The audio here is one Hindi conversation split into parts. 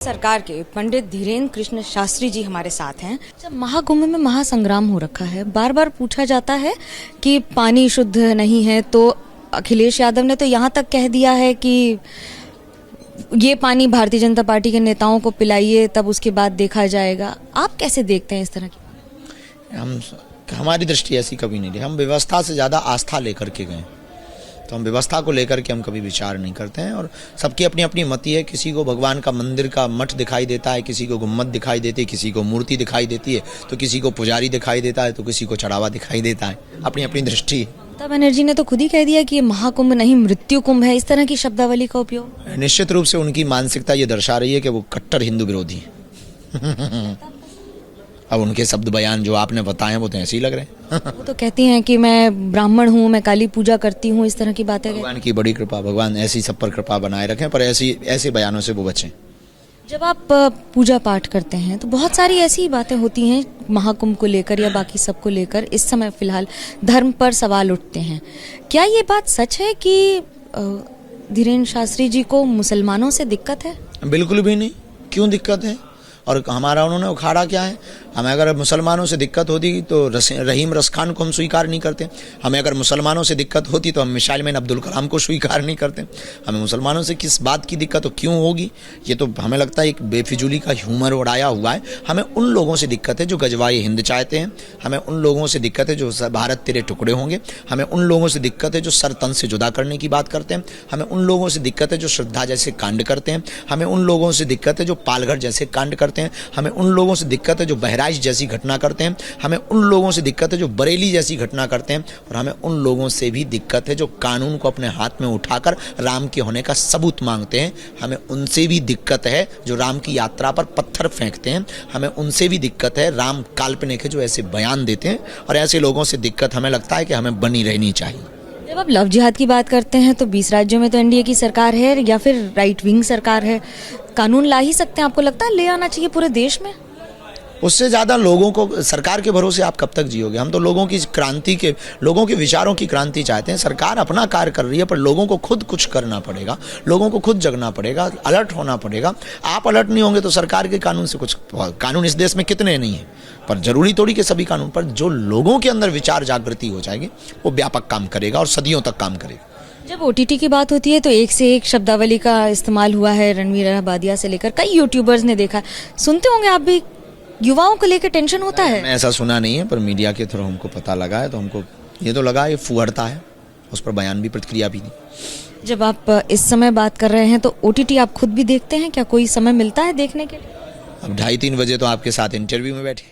सरकार के पंडित धीरेन्द्र कृष्ण शास्त्री जी हमारे साथ हैं। जब महाकुंभ में महासंग्राम हो रखा है, बार बार पूछा जाता है कि पानी शुद्ध नहीं है, तो अखिलेश यादव ने तो यहाँ तक कह दिया है कि ये पानी भारतीय जनता पार्टी के नेताओं को पिलाइए, तब उसके बाद देखा जाएगा। आप कैसे देखते हैं इस तरह की? हमारी दृष्टि ऐसी कभी नहीं रही। हम व्यवस्था से ज़्यादा आस्था लेकर के गए, तो हम व्यवस्था को लेकर के हम कभी विचार नहीं करते हैं। और सबकी अपनी अपनी मति है। किसी को भगवान का मंदिर का मठ दिखाई देता है, किसी को गुम्मद दिखाई देती है, किसी को मूर्ति दिखाई देती है, तो किसी को पुजारी दिखाई देता है, तो किसी को चढ़ावा दिखाई देता है। अपनी अपनी दृष्टि है। ममता बनर्जी ने तो खुद ही कह दिया कि ये महाकुंभ नहीं मृत्यु कुंभ है। इस तरह की शब्दावली का उपयोग निश्चित रूप से उनकी मानसिकता ये दर्शा रही है कि वो कट्टर हिंदू विरोधी है। अब उनके शब्द बयान जो आपने बताए वो तो ऐसे ही लग रहे हैं। वो तो कहती हैं कि मैं ब्राह्मण हूँ, मैं काली पूजा करती हूँ, इस तरह की बातें। भगवान की बड़ी कृपा, भगवान ऐसी सब पर कृपा बनाए रखें, पर ऐसे बयानों से वो बचें। जब आप पूजा पाठ करते हैं तो बहुत सारी ऐसी बातें होती हैं महाकुंभ को लेकर या बाकी सबको लेकर। इस समय फिलहाल धर्म पर सवाल उठते हैं। क्या ये बात सच है कि धीरेन्द्र शास्त्री जी को मुसलमानों से दिक्कत है? बिल्कुल भी नहीं। क्यों दिक्कत है? और हमारा उन्होंने उखाड़ा क्या है? हमें अगर मुसलमानों से दिक्कत होती तो रहीम रसखान को हम स्वीकार नहीं करते। हमें अगर मुसलमानों से दिक्कत होती तो हम मिसाइल मैन अब्दुल कलाम को स्वीकार नहीं करते। हमें मुसलमानों से किस बात की दिक्कत हो, क्यों होगी? ये तो हमें लगता है एक बेफिजूली का ह्यूमर उड़ाया हुआ है। हमें उन लोगों से दिक्कत है जो गजवाए हिंद चाहते हैं। हमें उन लोगों से दिक्कत है जो भारत तेरे टुकड़े होंगे। हमें उन लोगों से दिक्कत है जो सर तन से जुदा करने की बात करते हैं। हमें उन लोगों से दिक्कत है जो श्रद्धा जैसे कांड करते हैं। हमें उन लोगों से दिक्कत है जो पालघर जैसे कांड करते हैं। हमें उन लोगों से दिक्कत है जो बहराइच जैसी घटना करते हैं। हमें उन लोगों से दिक्कत है जो बरेली जैसी घटना करते हैं। और हमें उन लोगों से भी दिक्कत है जो कानून को अपने हाथ में उठाकर राम के होने का सबूत मांगते हैं। हमें उनसे भी दिक्कत है जो राम की यात्रा पर पत्थर फेंकते हैं। हमें उनसे भी दिक्कत है राम काल्पनिक है जो ऐसे बयान देते हैं। और ऐसे लोगों से दिक्कत हमें लगता है कि हमें बनी रहनी चाहिए। जब आप लव जिहाद की बात करते हैं तो 20 राज्यों में तो एनडीए की सरकार है या फिर राइट विंग सरकार है। कानून ला ही सकते हैं, आपको लगता है ले आना चाहिए पूरे देश में? उससे ज़्यादा लोगों को, सरकार के भरोसे आप कब तक जियोगे? हम तो लोगों की क्रांति के, लोगों के विचारों की क्रांति चाहते हैं। सरकार अपना कार्य कर रही है, पर लोगों को खुद कुछ करना पड़ेगा, लोगों को खुद जगना पड़ेगा, अलर्ट होना पड़ेगा। आप अलर्ट नहीं होंगे तो सरकार के कानून से कुछ, कानून इस देश में कितने नहीं है, पर जरूरी थोड़ी कि सभी कानून पर जो लोगों के अंदर विचार जागृति हो जाएगी वो व्यापक काम करेगा और सदियों तक काम करेगा। जब ओटीटी की बात होती है तो एक से एक शब्दावली का इस्तेमाल हुआ है। रणवीर अहबादिया से लेकर कई यूट्यूबर्स ने देखा। सुनते होंगे आप भी, युवाओं को लेकर टेंशन होता है? मैं ऐसा सुना नहीं है, पर मीडिया के थ्रू हमको पता लगा है, तो हमको ये तो लगा ये फुहड़ता है। उस पर बयान भी, प्रतिक्रिया भी दी। जब आप इस समय बात कर रहे हैं तो ओटीटी आप खुद भी देखते हैं क्या? कोई समय मिलता है देखने के लिए? अब 2:30-3 बजे तो आपके साथ इंटरव्यू में बैठे।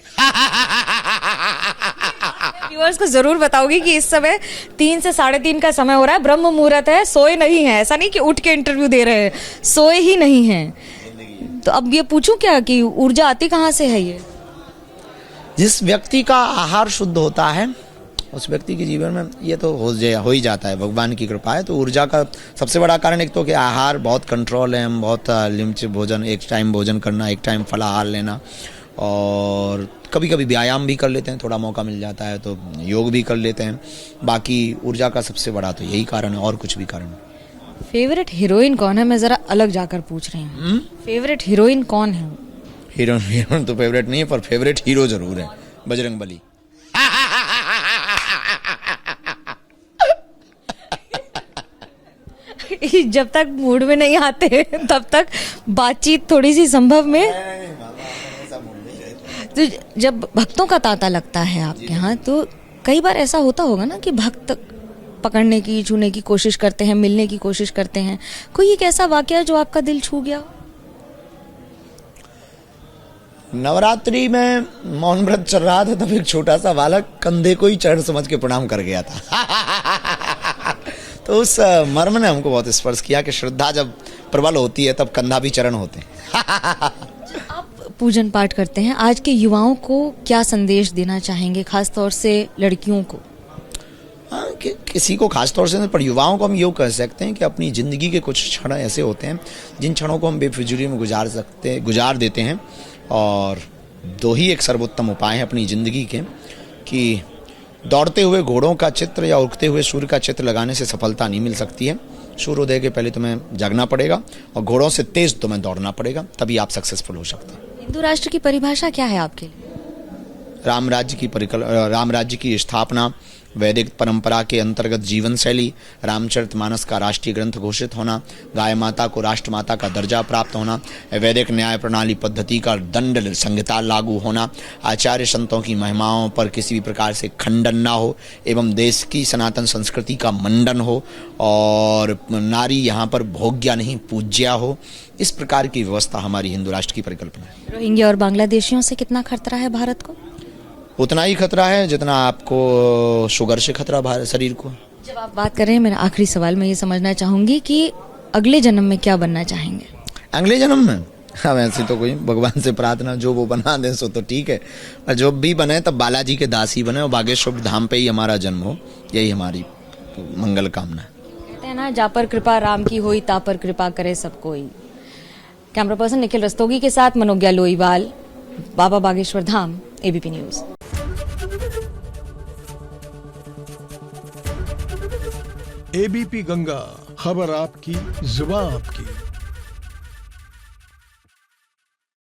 व्यूअर्स को जरूर बताओगी कि इस समय 3 से 3:30 का समय हो रहा है, ब्रह्म मुहूर्त है, सोए नहीं है। ऐसा नहीं कि उठ के इंटरव्यू दे रहे हैं, सोए ही नहीं हैं। तो अब ये पूछूं क्या कि ऊर्जा आती कहाँ से है? ये जिस व्यक्ति का आहार शुद्ध होता है उस व्यक्ति के जीवन में ये तो हो ही जाता है, भगवान की कृपा है। तो ऊर्जा का सबसे बड़ा कारण एक तो कि आहार बहुत कंट्रोल है, हम बहुत लिमिट भोजन, एक टाइम भोजन करना, एक टाइम फलाहार लेना, और कभी कभी व्यायाम भी कर लेते हैं, थोड़ा मौका मिल जाता है तो योग भी कर लेते हैं। बाकी ऊर्जा का सबसे बड़ा तो यही कारण है, और कुछ भी कारण है। फेवरेट हीरोइन कौन है? मैं जरा अलग जाकर पूछ रही हूँ। फेवरेट हीरोइन कौन है? हीरोइन तो फेवरेट नहीं है, पर फेवरेट हीरो जरूर है, बजरंगबली। जब तक मूड में नहीं आते तब तक बातचीत थोड़ी सी संभव में। तो जब भक्तों का तांता लगता है आपके यहाँ, तो कई बार ऐसा होता होगा ना कि भक्त पकड़ने की, छूने की कोशिश करते हैं, मिलने की कोशिश करते हैं। कोई एक ऐसा वाकया जो आपका दिल छू गया? नवरात्रि में मौन व्रत चल रहा था, तब एक छोटा सा बालक कंधे को ही चरण समझ के प्रणाम कर गया था। तो उस मर्म ने हमको बहुत स्पर्श किया कि श्रद्धा जब प्रबल होती है तब कंधा भी चरण होते हैं। आप पूजन पाठ करते हैं, आज के युवाओं को क्या संदेश देना चाहेंगे, खास तौर से लड़कियों को? किसी को खास तौर से नहीं, पर युवाओं को हम यूँ कह सकते हैं कि अपनी ज़िंदगी के कुछ क्षण ऐसे होते हैं जिन क्षणों को हम बेफिजूली में गुजार देते हैं। और दो ही एक सर्वोत्तम उपाय हैं अपनी ज़िंदगी के, कि दौड़ते हुए घोड़ों का चित्र या उगते हुए सूर्य का चित्र लगाने से सफलता नहीं मिल सकती है। सूर्योदय के पहले तुम्हें जागना पड़ेगा और घोड़ों से तेज तुम्हें दौड़ना पड़ेगा, तभी आप सक्सेसफुल हो सकते हैं। हिंदू राष्ट्र की परिभाषा क्या है आपके लिए? राम राज्य की स्थापना, वैदिक परंपरा के अंतर्गत जीवन शैली, रामचरितमानस का राष्ट्रीय ग्रंथ घोषित होना, गाय माता को राष्ट्रमाता का दर्जा प्राप्त होना, वैदिक न्याय प्रणाली पद्धति का दंड संहिता लागू होना, आचार्य संतों की महिमाओं पर किसी भी प्रकार से खंडन ना हो एवं देश की सनातन संस्कृति का मंडन हो और नारी यहाँ पर भोग्या नहीं पूज्या हो, इस प्रकार की व्यवस्था हमारी हिंदू राष्ट्र की परिकल्पना है। रोहिंग्या और बांग्लादेशियों से कितना खतरा है भारत को? उतना ही खतरा है जितना आपको शुगर से खतरा भारत शरीर को। जब आप बात कर रहे हैं, मेरा आखिरी सवाल मैं ये समझना चाहूंगी कि अगले जन्म में क्या बनना चाहेंगे? अगले जन्म में हम ऐसी तो कोई भगवान से प्रार्थना जो वो बना दे सो तो ठीक है, और जो भी बने तब बालाजी के दास ही बने और बागेश्वर धाम पे ही हमारा जन्म हो, यही हमारी मंगल कामना है। कहते हैं ना, जा पर कृपा राम की होई ता पर कृपा करे सब कोई। कैमरा पर्सन निखिल रस्तोगी के साथ मनोज्ञा लोईवाल, बाबा Bageshwar Dham, ABP news. ABP Ganga, खबर आपकी, जुबान आपकी।